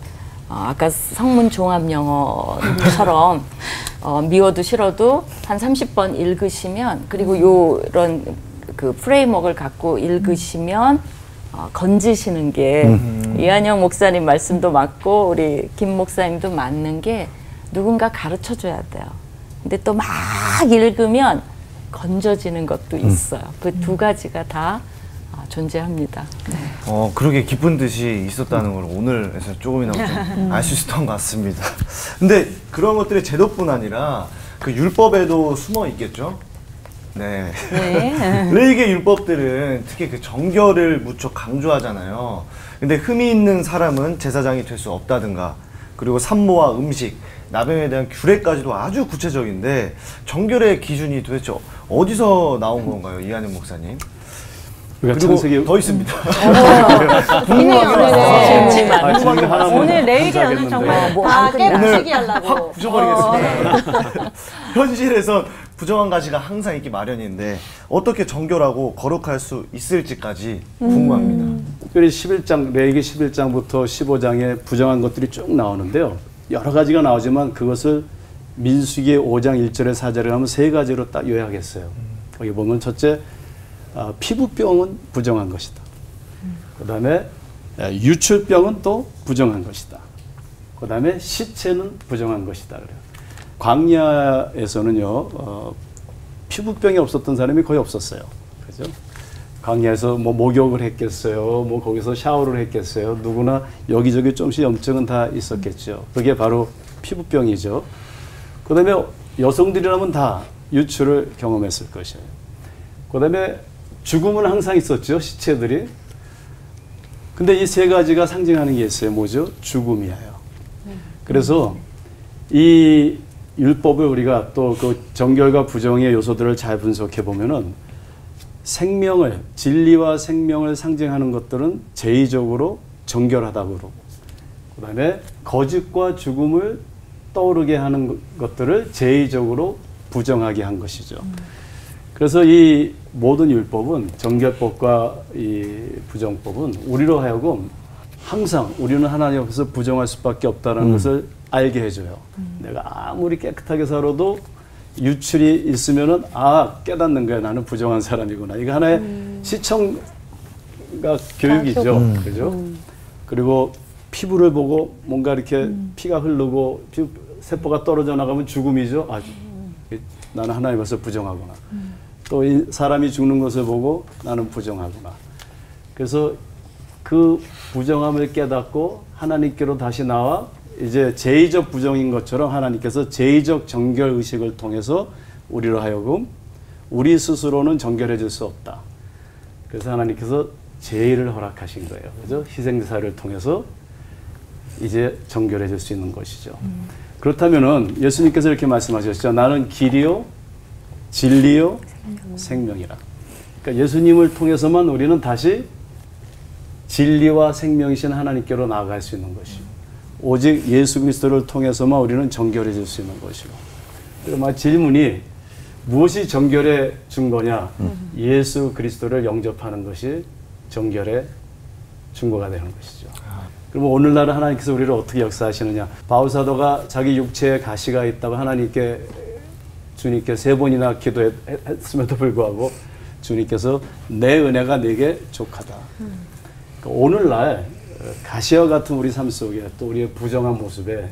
아까 성문 종합 영어처럼 미워도 싫어도 한 30번 읽으시면 그리고 요런 그 프레임워크를 갖고 읽으시면 건지시는 게 이한영 목사님 말씀도 맞고 우리 김 목사님도 맞는 게 누군가 가르쳐 줘야 돼요. 근데 또 막 읽으면 건져지는 것도 있어요. 그 2가지가 다 존재합니다. 네. 그렇게 깊은 뜻이 있었다는 걸 오늘에서 조금이나마 좀 알 수 있었던 것 같습니다. 근데 그런 것들이 제도뿐 아니라 그 율법에도 숨어 있겠죠? 네. 레위기의 율법들은 특히 그 정결을 무척 강조하잖아요. 근데 흠이 있는 사람은 제사장이 될 수 없다든가 그리고 산모와 음식, 나병에 대한 규례까지도 아주 구체적인데 정결의 기준이 도대체 어디서 나온 건가요, 이한영 목사님? 우리가 그리고 창세기 더 있습니다. 질문 하나 오늘 레위기는 정말 다 깨부수기 하려고. 확 부셔버리겠습니다. 현실에선 부정한 가지가 항상 있기 마련인데 어떻게 정결하고 거룩할 수 있을지까지 궁금합니다. 특별히 11장, 레위기 11장부터 15장에 부정한 것들이 쭉 나오는데요. 여러 가지가 나오지만 그것을 민수기 5장 1절에 4절에 하면 세 가지로 딱 요약했어요. 거기 보면 첫째, 피부병은 부정한 것이다. 그 다음에 유출병은 또 부정한 것이다. 그 다음에 시체는 부정한 것이다. 그래요. 광야에서는요, 피부병이 없었던 사람이 거의 없었어요. 그죠? 광야에서 뭐 목욕을 했겠어요. 뭐 거기서 샤워를 했겠어요. 누구나 여기저기 조금씩 염증은 다 있었겠죠. 그게 바로 피부병이죠. 그 다음에 여성들이라면 다 유출을 경험했을 것이에요. 그 다음에 죽음은 항상 있었죠. 시체들이. 근데 이 세 가지가 상징하는 게 있어요. 뭐죠? 죽음이에요. 그래서 이 율법을 우리가 또 그 정결과 부정의 요소들을 잘 분석해 보면은 생명을, 진리와 생명을 상징하는 것들은 제의적으로 정결하다고 그러고, 그 다음에 거짓과 죽음을 떠오르게 하는 것들을 제의적으로 부정하게 한 것이죠. 그래서 이 모든 율법은, 정결법과 이 부정법은 우리로 하여금 항상 우리는 하나님 앞에서 부정할 수밖에 없다는 것을 알게 해줘요. 내가 아무리 깨끗하게 살아도 유출이 있으면은 깨닫는 거야. 나는 부정한 사람이구나. 이거 하나의 시청각 교육이죠. 그죠? 그리고 피부를 보고 뭔가 이렇게 피가 흐르고 세포가 떨어져 나가면 죽음이죠. 나는 하나님 앞에서 부정하구나. 또 이 사람이 죽는 것을 보고 나는 부정하구나. 그래서 그 부정함을 깨닫고 하나님께로 다시 나와 이제 제의적 부정인 것처럼 하나님께서 제의적 정결 의식을 통해서 우리로 하여금 우리 스스로는 정결해질 수 없다. 그래서 하나님께서 제의를 허락하신 거예요. 그죠? 희생제사를 통해서 이제 정결해질 수 있는 것이죠. 그렇다면은 예수님께서 이렇게 말씀하셨죠. 나는 길이요, 진리요, 생명이라. 그러니까 예수님을 통해서만 우리는 다시 진리와 생명이신 하나님께로 나아갈 수 있는 것이고, 오직 예수 그리스도를 통해서만 우리는 정결해질 수 있는 것이고. 그리고 질문이 무엇이 정결해 준 거냐? 예수 그리스도를 영접하는 것이 정결의 증거가 되는 것이죠. 그러면 오늘날 하나님께서 우리를 어떻게 역사하시느냐? 바울 사도가 자기 육체에 가시가 있다고 주님께 3번이나 기도했음에도 불구하고 주님께서 내 은혜가 네게 족하다. 그러니까 오늘날 가시와 같은 우리 삶 속에 또 우리의 부정한 모습에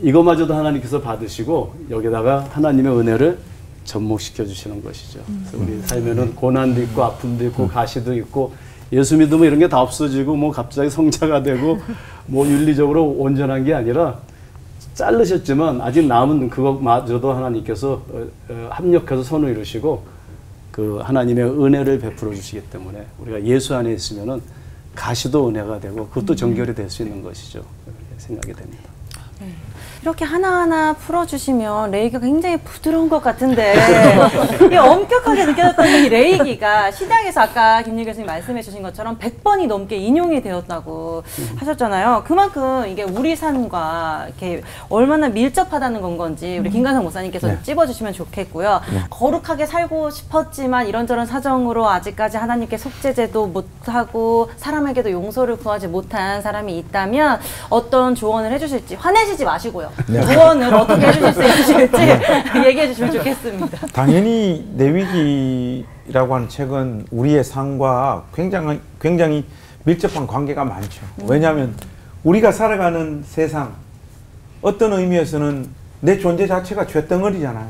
이거마저도 하나님께서 받으시고 여기다가 하나님의 은혜를 접목시켜 주시는 것이죠. 그래서 우리 삶에는 고난도 있고 아픔도 있고 가시도 있고 예수 믿으면 이런 게 다 없어지고 뭐 갑자기 성자가 되고 뭐 윤리적으로 온전한 게 아니라 자르셨지만 아직 남은 그것마저도 하나님께서 합력해서 선을 이루시고 그 하나님의 은혜를 베풀어 주시기 때문에 우리가 예수 안에 있으면은 가시도 은혜가 되고 그것도 정결이 될 수 있는 것이죠. 그렇게 생각이 됩니다. 이렇게 하나하나 풀어주시면 레이기가 굉장히 부드러운 것 같은데 이게 엄격하게 느껴졌던 이 레이기가 신약에서 아까 김유 교수님 말씀해 주신 것처럼 100번이 넘게 인용이 되었다고 하셨잖아요. 그만큼 이게 우리 삶과 이렇게 얼마나 밀접하다는 건지 우리 김관성 목사님께서 찝어주시면 좋겠고요. 거룩하게 살고 싶었지만 이런저런 사정으로 아직까지 하나님께 속죄제도 못하고 사람에게도 용서를 구하지 못한 사람이 있다면 어떤 조언을 해주실지 화내시지 마시고요. 조언을 어떻게 해주실 수 있을지 얘기해 주시면 좋겠습니다. 당연히 레위기라고 하는 책은 우리의 삶과 굉장히 밀접한 관계가 많죠. 왜냐하면 우리가 살아가는 세상 어떤 의미에서는 내 존재 자체가 죄덩어리잖아요.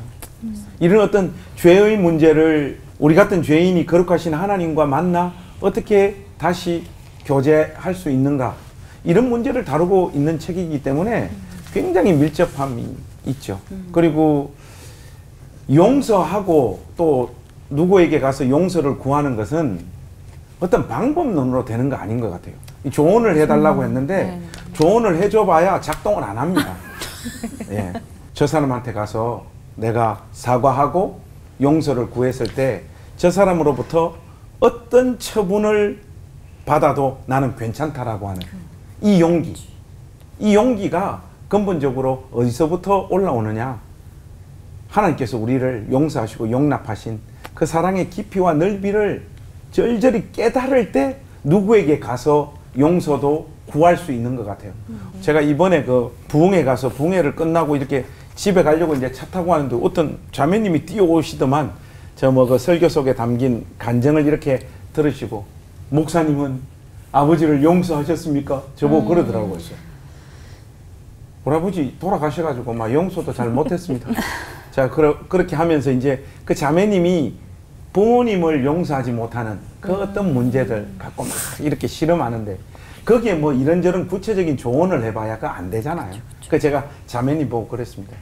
이런 어떤 죄의 문제를 우리 같은 죄인이 거룩하신 하나님과 만나 어떻게 다시 교제할 수 있는가, 이런 문제를 다루고 있는 책이기 때문에 굉장히 밀접함이 있죠. 그리고 용서하고 또 누구에게 가서 용서를 구하는 것은 어떤 방법론으로 되는 거 아닌 것 같아요. 조언을 해달라고 했는데 조언을 해줘봐야 작동을 안 합니다. 예. 저 사람한테 가서 내가 사과하고 용서를 구했을 때 저 사람으로부터 어떤 처분을 받아도 나는 괜찮다라고 하는 이 용기가 근본적으로 어디서부터 올라오느냐? 하나님께서 우리를 용서하시고 용납하신 그 사랑의 깊이와 넓이를 절절히 깨달을 때 누구에게 가서 용서도 구할 수 있는 것 같아요. 제가 이번에 그 부흥회 가서 부흥회를 끝나고 이렇게 집에 가려고 이제 차 타고 하는데 어떤 자매님이 뛰어오시더만 저 뭐 그 설교 속에 담긴 간증을 이렇게 들으시고 목사님은 아버지를 용서하셨습니까? 저보고 그러더라고요. 우리 아버지 돌아가셔가지고 막 용서도 잘 못했습니다. 자, 그렇게 하면서 이제 그 자매님이 부모님을 용서하지 못하는 그 어떤 문제들 갖고 막 이렇게 실험하는데 거기에 뭐 이런저런 구체적인 조언을 해봐야 그거 안 되잖아요. 그 제가 자매님 보고 그랬습니다.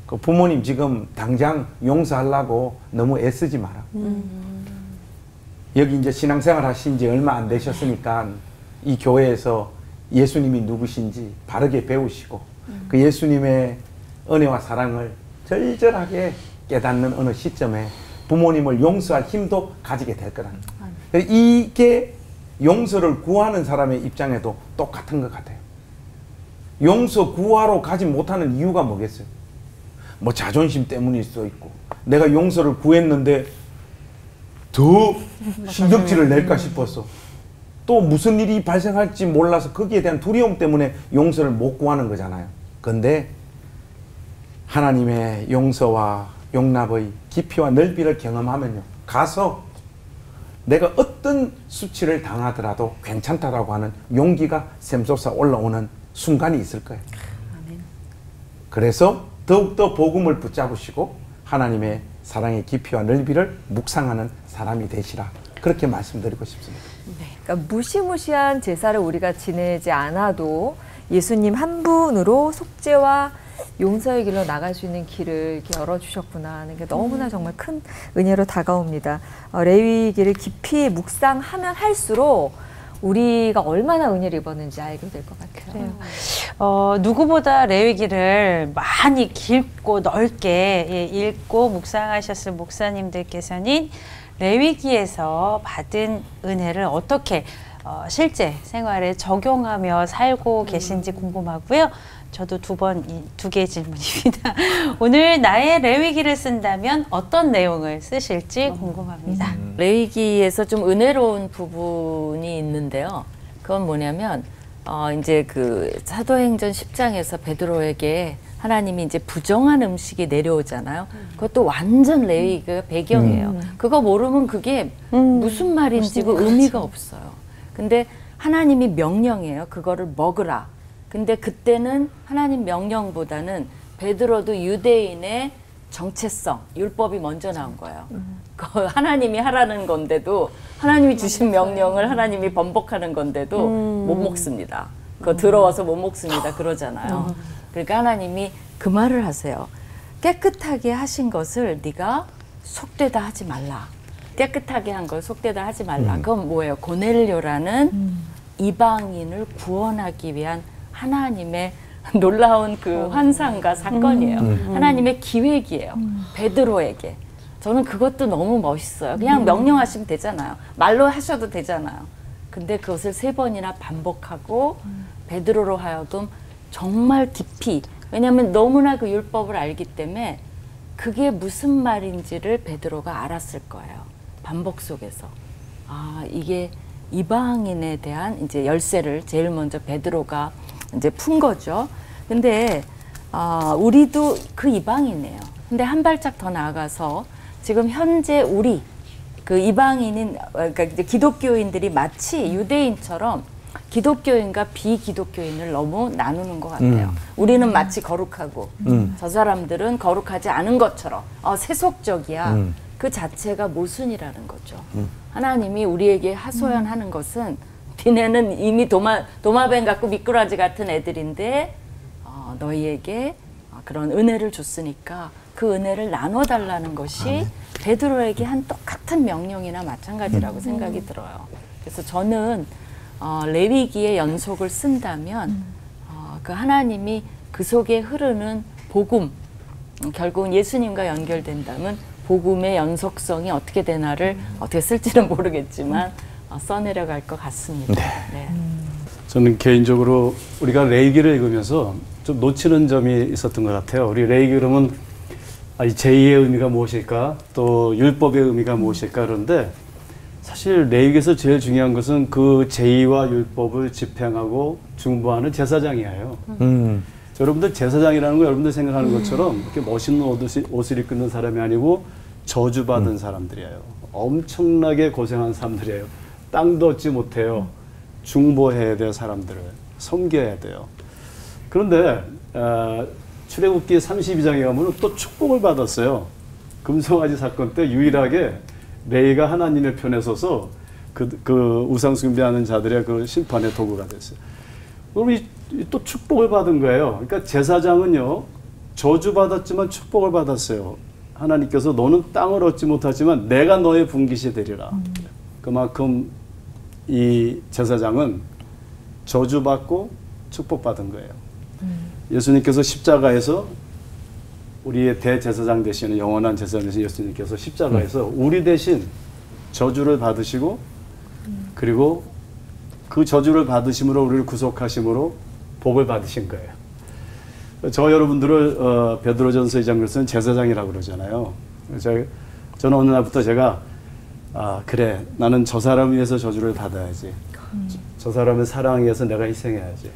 그 부모님 지금 당장 용서하려고 너무 애쓰지 마라. 여기 이제 신앙생활 하신 지 얼마 안 되셨으니까 이 교회에서 예수님이 누구신지 바르게 배우시고 그 예수님의 은혜와 사랑을 절절하게 깨닫는 어느 시점에 부모님을 용서할 힘도 가지게 될 거라는 거예요. 이게 용서를 구하는 사람의 입장에도 똑같은 것 같아요. 용서 구하러 가지 못하는 이유가 뭐겠어요? 뭐 자존심 때문일 수도 있고 내가 용서를 구했는데 더 신경질을 낼까 싶어서 또 무슨 일이 발생할지 몰라서 거기에 대한 두려움 때문에 용서를 못 구하는 거잖아요. 그런데 하나님의 용서와 용납의 깊이와 넓이를 경험하면요, 가서 내가 어떤 수치를 당하더라도 괜찮다라고 하는 용기가 샘솟아 올라오는 순간이 있을 거예요. 그래서 더욱더 복음을 붙잡으시고 하나님의 사랑의 깊이와 넓이를 묵상하는 사람이 되시라, 그렇게 말씀드리고 싶습니다. 그러니까 무시무시한 제사를 우리가 지내지 않아도 예수님 한 분으로 속죄와 용서의 길로 나갈 수 있는 길을 이렇게 열어주셨구나 하는 게 너무나 정말 큰 은혜로 다가옵니다. 레위기를 깊이 묵상하면 할수록 우리가 얼마나 은혜를 입었는지 알게 될 것 같아요. 누구보다 레위기를 많이 깊고 넓게 읽고 묵상하셨을 목사님들께서는 레위기에서 받은 은혜를 어떻게 실제 생활에 적용하며 살고 계신지 궁금하고요. 저도 두 개의 질문입니다. 오늘 나의 레위기를 쓴다면 어떤 내용을 쓰실지 궁금합니다. 레위기에서 좀 은혜로운 부분이 있는데요. 그건 뭐냐면 이제 그 사도행전 10장에서 베드로에게 하나님이 이제 부정한 음식이 내려오잖아요. 그것도 완전 레위기가 배경이에요. 그거 모르면 그게 무슨 말인지 그 의미가 없어요. 근데 하나님이 명령이에요. 그거를 먹으라. 근데 그때는 하나님 명령보다는 베드로도 유대인의 정체성, 율법이 먼저 나온 거예요. 하나님이 하라는 건데도, 하나님이 주신 명령을 하나님이 번복하는 건데도 못 먹습니다. 그거 더러워서 못 먹습니다. 그러잖아요. 그러니까 하나님이 그 말을 하세요. 깨끗하게 하신 것을 네가 속되다 하지 말라. 깨끗하게 한 걸 속되다 하지 말라. 그건 뭐예요? 고넬료라는 이방인을 구원하기 위한 하나님의 놀라운 그 환상과 사건이에요. 하나님의 기획이에요. 베드로에게. 저는 그것도 너무 멋있어요. 그냥 명령하시면 되잖아요. 말로 하셔도 되잖아요. 근데 그것을 3번이나 반복하고 베드로로 하여금 정말 깊이, 왜냐하면 너무나 그 율법을 알기 때문에 그게 무슨 말인지를 베드로가 알았을 거예요. 반복 속에서. 아, 이게 이방인에 대한 이제 열쇠를 제일 먼저 베드로가 이제 푼 거죠. 근데 우리도 그 이방인이에요. 근데 한 발짝 더 나아가서 지금 현재 우리 그 이방인인, 그러니까 이제 기독교인들이 마치 유대인처럼 기독교인과 비기독교인을 너무 나누는 것 같아요. 우리는 마치 거룩하고 저 사람들은 거룩하지 않은 것처럼 세속적이야. 그 자체가 모순이라는 거죠. 하나님이 우리에게 하소연하는 것은 니네는 이미 도마뱀 같고 미꾸라지 같은 애들인데 너희에게 그런 은혜를 줬으니까 그 은혜를 나눠달라는 것이 베드로에게 한 똑같은 명령이나 마찬가지라고 생각이 들어요. 그래서 저는 레위기의 연속을 쓴다면 그 하나님이 그 속에 흐르는 복음, 결국은 예수님과 연결된다면 복음의 연속성이 어떻게 되나를 어떻게 쓸지는 모르겠지만 써내려갈 것 같습니다. 네. 저는 개인적으로 우리가 레위기를 읽으면서 좀 놓치는 점이 있었던 것 같아요. 우리 레위기 그러면 이 제2의 의미가 무엇일까? 또 율법의 의미가 무엇일까? 그런데 사실 레위기에서 제일 중요한 것은 그 제2와 율법을 집행하고 중보하는 제사장이에요. 여러분들 제사장이라는 거 여러분들 생각하는 것처럼 이렇게 멋있는 옷을 입는 사람이 아니고 저주받은 사람들이에요. 엄청나게 고생한 사람들이에요. 땅도 얻지 못해요. 중보해야 돼요. 사람들을. 섬겨야 돼요. 그런데 출애굽기 32장에 가면 또 축복을 받았어요. 금송아지 사건 때 유일하게 레위가 하나님의 편에 서서 그 우상 숭배하는 자들의 그 심판의 도구가 됐어요. 그럼 또 축복을 받은 거예요. 그러니까 제사장은요, 저주받았지만 축복을 받았어요. 하나님께서 너는 땅을 얻지 못하지만 내가 너의 분깃이 되리라. 그만큼 이 제사장은 저주받고 축복받은 거예요. 예수님께서 십자가에서 우리의 대제사장 되시는 영원한 제사장 되신 예수님께서 십자가에서 우리 대신 저주를 받으시고 그리고 그 저주를 받으심으로 우리를 구속하심으로 복을 받으신 거예요. 저 여러분들을 베드로전서 2장 글쓰는 제사장이라고 그러잖아요. 저는 어느 날부터 제가 그래 나는 저 사람을 위해서 저주를 받아야지. 저 사람을 사랑하기 위해서 내가 희생해야지.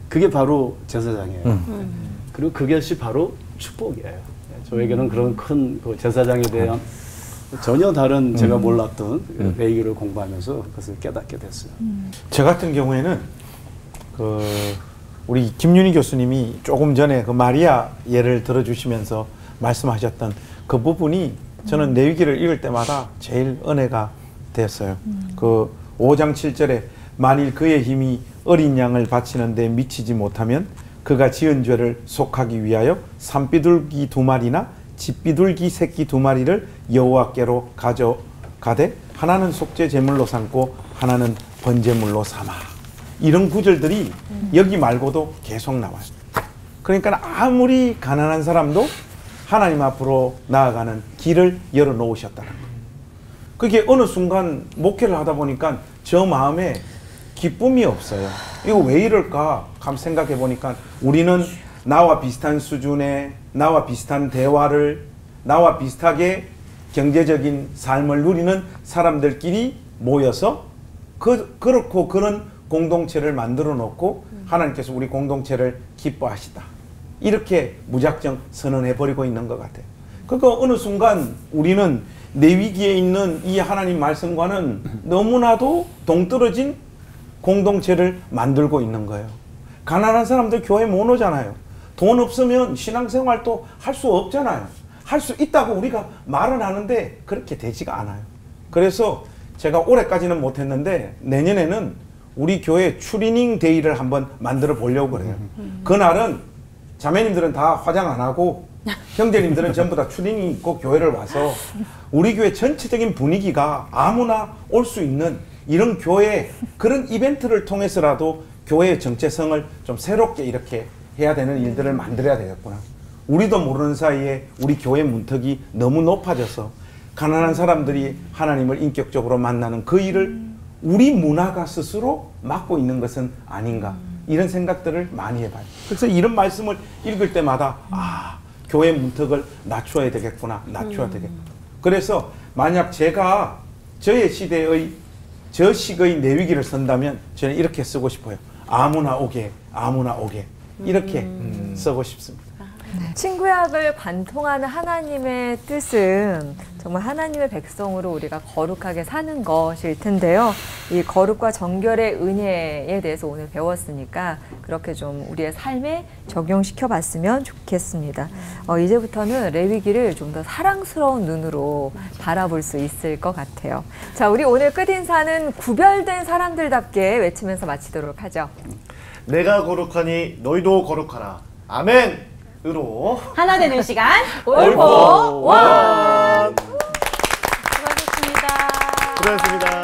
그게 바로 제사장이에요. 그리고 그것이 바로 축복이에요. 저에게는 그런 큰 제사장에 대한 전혀 다른 제가 몰랐던 레위기를 공부하면서 그것을 깨닫게 됐어요. 저 같은 경우에는 우리 김윤희 교수님이 조금 전에 그 마리아 예를 들어주시면서 말씀하셨던 그 부분이 저는 레위기를 읽을 때마다 제일 은혜가 되었어요. 그 5장 7절에 만일 그의 힘이 어린 양을 바치는데 미치지 못하면 그가 지은 죄를 속하기 위하여 산비둘기 2마리나 집비둘기 새끼 2마리를 여호와께로 가져가되 하나는 속죄 제물로 삼고 하나는 번제물로 삼아. 이런 구절들이 여기 말고도 계속 나와요. 그러니까 아무리 가난한 사람도 하나님 앞으로 나아가는 길을 열어놓으셨다는 거예요. 그게 어느 순간 목회를 하다 보니까 저 마음에 기쁨이 없어요. 이거 왜 이럴까? 한번 생각해 보니까 우리는 나와 비슷한 수준의, 나와 비슷한 대화를, 나와 비슷하게 경제적인 삶을 누리는 사람들끼리 모여서 그렇고 그런 공동체를 만들어 놓고 하나님께서 우리 공동체를 기뻐하시다. 이렇게 무작정 선언해 버리고 있는 것 같아요. 그러니까 어느 순간 우리는 레위기에 있는 이 하나님 말씀과는 너무나도 동떨어진 공동체를 만들고 있는 거예요. 가난한 사람들 교회 못 오잖아요. 돈 없으면 신앙생활도 할 수 없잖아요. 할 수 있다고 우리가 말은 하는데 그렇게 되지가 않아요. 그래서 제가 올해까지는 못했는데 내년에는 우리 교회 추리닝 데이를 한번 만들어 보려고 그래요. 그날은 자매님들은 다 화장 안 하고 형제님들은 전부 다 추리닝 입고 교회를 와서 우리 교회 전체적인 분위기가 아무나 올 수 있는 이런 교회 그런 이벤트를 통해서라도 교회의 정체성을 좀 새롭게 이렇게 해야 되는 일들을 만들어야 되겠구나. 우리도 모르는 사이에 우리 교회 문턱이 너무 높아져서 가난한 사람들이 하나님을 인격적으로 만나는 그 일을 우리 문화가 스스로 막고 있는 것은 아닌가 이런 생각들을 많이 해봐요. 그래서 이런 말씀을 읽을 때마다 교회 문턱을 낮춰야 되겠구나, 낮춰야 되겠구나. 그래서 만약 제가 저의 시대의 저 식의 레위기를 쓴다면 저는 이렇게 쓰고 싶어요. 아무나 오게, 아무나 오게. 이렇게 쓰고 싶습니다. 친구약을 관통하는 하나님의 뜻은 정말 하나님의 백성으로 우리가 거룩하게 사는 것일 텐데요. 이 거룩과 정결의 은혜에 대해서 오늘 배웠으니까 그렇게 좀 우리의 삶에 적용시켜 봤으면 좋겠습니다. 이제부터는 레위기를 좀 더 사랑스러운 눈으로 바라볼 수 있을 것 같아요. 자, 우리 오늘 끝인사는 구별된 사람들답게 외치면서 마치도록 하죠. 내가 거룩하니 너희도 거룩하라. 아멘. 으로 하나 되는 시간 올포 원. 수고하셨습니다. 수고하셨습니다.